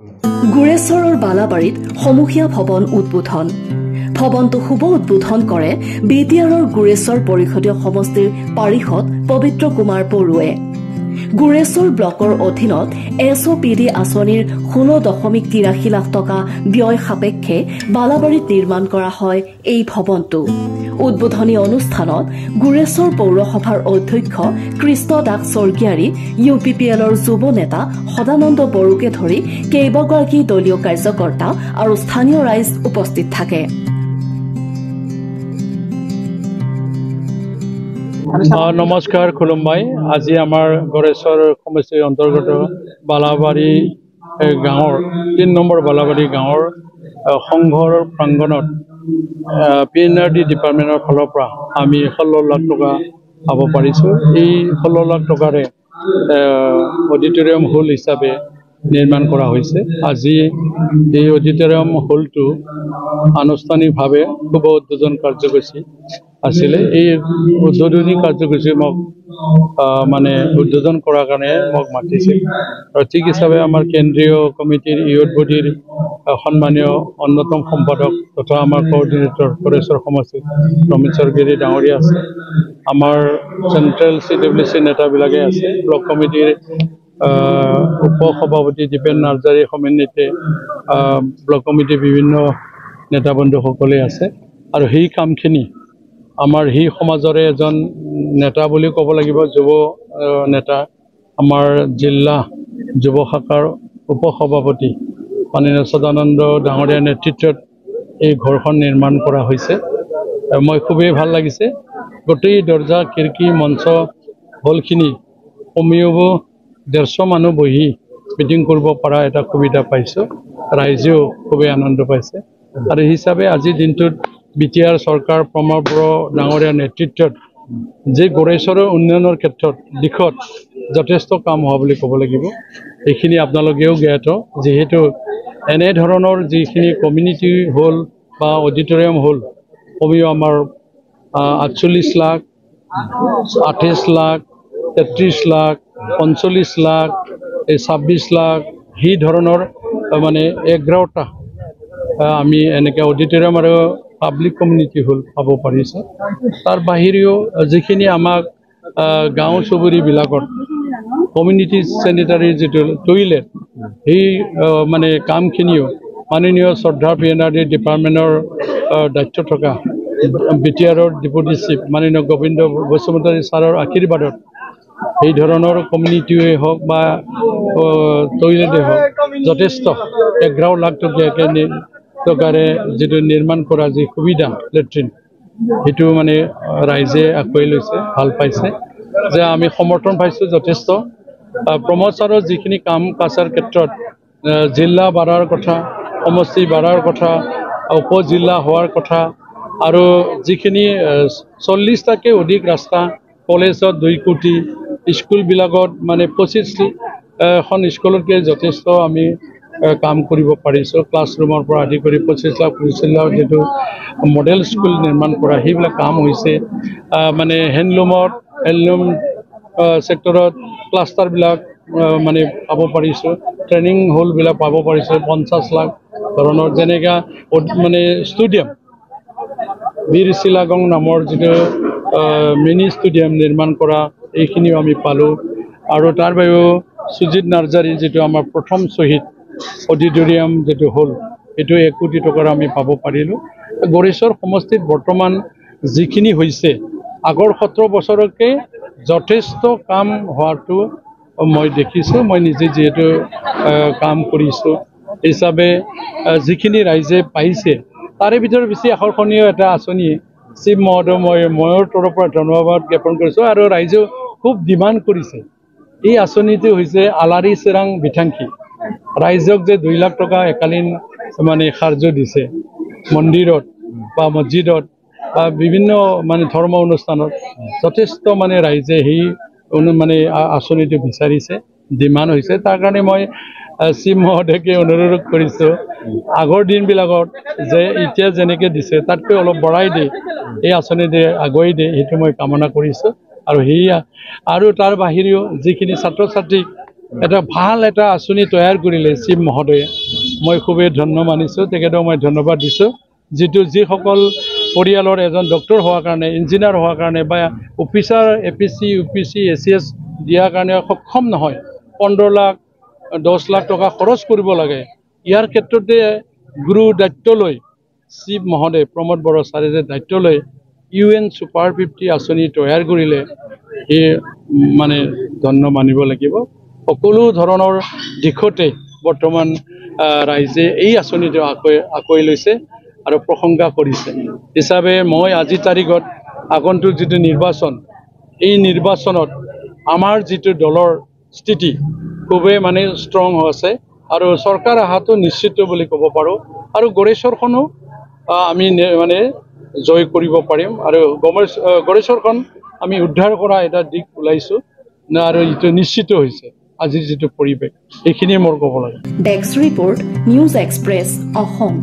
গুৰেশ্বৰৰ বালাবাৰীত সমূহীয়া ভৱন উদ্বোধন। ভৱনটো শুভ উদ্বোধন কৰে বিটিআৰৰ গুৰেশ্বৰ পৰিষদীয় সমষ্টিৰ পাৰিষদ পবিত্ৰ কুমাৰ বড়োৱে। গুৰেশ্বৰ ব্লকৰ অধীনত SOPD আঁচনিৰ 16.83 লাখ টকা ব্যয় সাপেক্ষে বালাবাৰীত নিৰ্মাণ কৰা হয় এই ভৱনটো। উদ্বোধনী অনুষ্ঠানত গুৰেশ্বৰ পৌৰসভাৰ অধ্যক্ষ কৃষ্ণ দাস স্বৰ্গীয়াৰী, UPPLৰ যুৱ নেতা সদানন্দ বড়োকে ধৰি কেইবাগৰাকী দলীয় কাৰ্যকৰ্তা আৰু স্থানীয় ৰাইজ উপস্থিত থাকে। নমস্কাৰ খুলুমবাই। আজি আমাৰ গড়েশ্বৰ সমষ্টিৰ অন্তৰ্গত বালাবাৰী গাঁৱৰ 3 নম্বৰ বালাবাৰী গাঁৱৰ সংঘৰ প্ৰাংগণত PNRD ডিপাৰ্টমেণ্টৰ ফালৰ পৰা আমি 16 লাখ টকা পাব পাৰিছোঁ। এই 16 লাখ টকাৰে অডিটৰিয়াম হল হিচাপে নিৰ্মাণ কৰা হৈছে। আজি এই অডিটৰিয়াম হলটো আনুষ্ঠানিকভাৱে শুভ উদ্বোধন কাৰ্যসূচী আছিলে। এই উদ্বোধনী কাৰ্যসূচী মোক উদ্বোধন কৰাৰ কাৰণে মোক মাতিছিল আৰু ঠিক হিচাপে আমাৰ কেন্দ্ৰীয় কমিটিৰ ইউথ বডিৰ সন্মানীয় অন্যতম সম্পাদক তথা আমাৰ কোঅৰ্ডিনেটৰ গড়েশ্বৰ সমষ্টিত প্ৰমিত স্বৰ্গীয়াৰী ডাঙৰীয়া আছে, আমাৰ চেন্ট্ৰেল CWC নেতাবিলাকে আছে, ব্লক কমিটিৰ উপসভাপতি দীপেন নাৰ্জাৰী সমন্বিতে ব্লক কমিটিৰ বিভিন্ন নেতা বন্ধুসকলে আছে। আৰু সেই কামখিনি আমাৰ সেই সমাজৰে এজন নেতা বুলি ক'ব লাগিব, যুৱ নেতা, আমাৰ জিলা যুৱ শাখাৰ উপসভাপতি মাননীয় সদানন্দ ডাঙৰীয়াৰ নেতৃত্বত এই ঘৰখন নিৰ্মাণ কৰা হৈছে। মই খুবেই ভাল লাগিছে। গোটেই দৰ্জা খিৰিকী মঞ্চ হলখিনি কমেও 150 মানুহ বহি মিটিং কৰিব পৰা এটা সুবিধা পাইছোঁ। ৰাইজেও খুবেই আনন্দ পাইছে। আৰু হিচাপে আজিৰ দিনটোত বিটিআৰ চৰকাৰ প্ৰমোদ বড়ো ডাঙৰীয়াৰ নেতৃত্বত যে গড়েশ্বৰৰ উন্নয়নৰ ক্ষেত্ৰত দিশত যথেষ্ট কাম হোৱা বুলি ক'ব লাগিব। এইখিনি আপোনালোকেও জ্ঞাত, যিহেতু এনেধৰণৰ যিখিনি কমিউনিটি হল বা অডিটৰিয়াম হল কমেও আমাৰ 48 লাখ, 28 লাখ, 33 লাখ, 45 লাখ, 26 লাখ সেই ধৰণৰ 11টা আমি এনেকৈ অডিটৰিয়াম আৰু পাব্লিক কমিউনিটি হল পাব পাৰিছোঁ। তাৰ বাহিৰেও যিখিনি আমাক গাঁও চুবুৰীবিলাকত কমিউনিটি চেনিটাৰী যিটো টয়লেট, সেই কামখিনিও মাননীয় শ্ৰদ্ধা PNRD ডিপাৰ্টমেণ্টৰ দায়িত্ব থকা বিটিআৰৰ ডেপুটি চিফ মাননীয় গোবিন্দ বসুমতাৰী ছাৰৰ আশীৰ্বাদত এই ধৰণৰ কমিউনিটিয়ে হওক বা টয়লেটে হওক যথেষ্ট 11 লাখ টকাৰে যিটো নিৰ্মাণ কৰা যি সুবিধা লেট্ৰিন, সেইটো ৰাইজে আঁকোৱালি লৈছে, ভাল পাইছে, যে আমি সমৰ্থন পাইছোঁ যথেষ্ট। প্ৰমোদ ছাৰৰ যিখিনি কাম কাজৰ ক্ষেত্ৰত জিলা বাঢ়াৰ কথা, সমষ্টি বাঢ়াৰ কথা, উপজিলা হোৱাৰ কথা, আৰু যিখিনি 40টাতকৈ অধিক ৰাস্তা, কলেজত 2 কোটি, স্কুলবিলাকত 25খন স্কুলতকৈ যথেষ্ট আমি কাম কৰিব পাৰিছোঁ। ক্লাছৰুমৰ পৰা আদি কৰি 25 লাখ 25 লাখ যিটো মডেল স্কুল নিৰ্মাণ কৰা, সেইবিলাক কাম হৈছে। হেণ্ডলুম ছেক্টৰত ক্লাষ্টাৰবিলাক পাব পাৰিছোঁ, ট্ৰেইনিং হলবিলাক পাব পাৰিছোঁ 50 লাখ ধৰণৰ, যেনেকৈ ষ্টেডিয়াম বীৰ চিলাগং নামৰ যিটো মিনি ষ্টেডিয়াম নিৰ্মাণ কৰা, এইখিনিও আমি পালোঁ। আৰু তাৰ বাহিৰেও সুজিত নাৰ্জাৰী যিটো আমাৰ প্ৰথম শ্বহীদ অডিটৰিয়াম যিটো হ'ল, এইটো 1 কোটি টকাৰ আমি পাব পাৰিলোঁ। গড়েশ্বৰ সমষ্টিত বৰ্তমান যিখিনি হৈছে আগৰ 17 বছৰতকৈ যথেষ্ট কাম হোৱাটো মই দেখিছোঁ। মই নিজে যিহেতু কাম কৰিছোঁ হিচাপে যিখিনি ৰাইজে পাইছে, তাৰে ভিতৰত বেছি আকৰ্ষণীয় এটা আঁচনি চিফ মহোদয় ময়ৰ তৰফৰ পৰা ধন্যবাদ জ্ঞাপন কৰিছোঁ। আৰু ৰাইজেও খুব ডিমাণ্ড কৰিছে। এই আঁচনিটো হৈছে আলাৰী চিৰাং বিথাংখী। ৰাইজক যে 2 লাখ টকা একালীন সাহায্য দিছে মন্দিৰত বা মছজিদত বা বিভিন্ন ধৰ্ম অনুষ্ঠানত, যথেষ্ট ৰাইজে সেই আঁচনিটো বিচাৰিছে, ডিমাণ্ড হৈছে। তাৰ কাৰণে মই চিফ মহোদয়কে অনুৰোধ কৰিছোঁ, আগৰ দিনবিলাকত যে এতিয়া যেনেকৈ দিছে তাতকৈ অলপ বঢ়াই দিয়ে, এই আঁচনিতে আগুৱাই দিয়ে, সেইটো মই কামনা কৰিছোঁ। আৰু তাৰ বাহিৰেও যিখিনি ছাত্ৰ ছাত্ৰীক এটা ভাল এটা আঁচনি তৈয়াৰ কৰিলে চিফ মহোদয়ে মই খুবেই ধন্য মানিছোঁ তেখেতক মই ধন্যবাদ দিছোঁ যিসকল পৰিয়ালৰ এজন ডক্টৰ হোৱাৰ কাৰণে ইঞ্জিনিয়াৰ হোৱাৰ কাৰণে বা অফিচাৰ APC UPC ACS দিয়াৰ কাৰণে সক্ষম নহয় 15 লাখ 10 লাখ টকা খৰচ কৰিব লাগে ইয়াৰ ক্ষেত্ৰতে গুৰু দায়িত্ব লৈ চিফ মহোদয় প্ৰমোদ বড়ো ছাৰে যে দায়িত্ব লৈ UN Super 50 আঁচনি তৈয়াৰ কৰিলে এই মানে ধন্য মানিব লাগিব সকলো ধৰণৰ দিশতে বৰ্তমান ৰাইজে এই আঁচনিটো আঁকোৱালি লৈছে আৰু প্ৰশংসা কৰিছে হিচাপে মই আজি তাৰিখত আগন্তুক যিটো নিৰ্বাচন এই নিৰ্বাচনত আমাৰ যিটো দলৰ স্থিতি খুবেই মানে ষ্ট্ৰং আছে আৰু চৰকাৰ অহাটো নিশ্চিত বুলি ক'ব পাৰোঁ আৰু গড়েশ্বৰখনো আমি মানে জয় কৰিব পাৰিম আৰু গড়েশ্বৰখন আমি উদ্ধাৰ কৰা এটা দিশ ওলাইছোঁ আৰু এইটো নিশ্চিত হৈছে আজিৰ যিটো পৰিৱেশ এইখিনিয়ে মোৰ ক'ব লাগে desk report news express Assam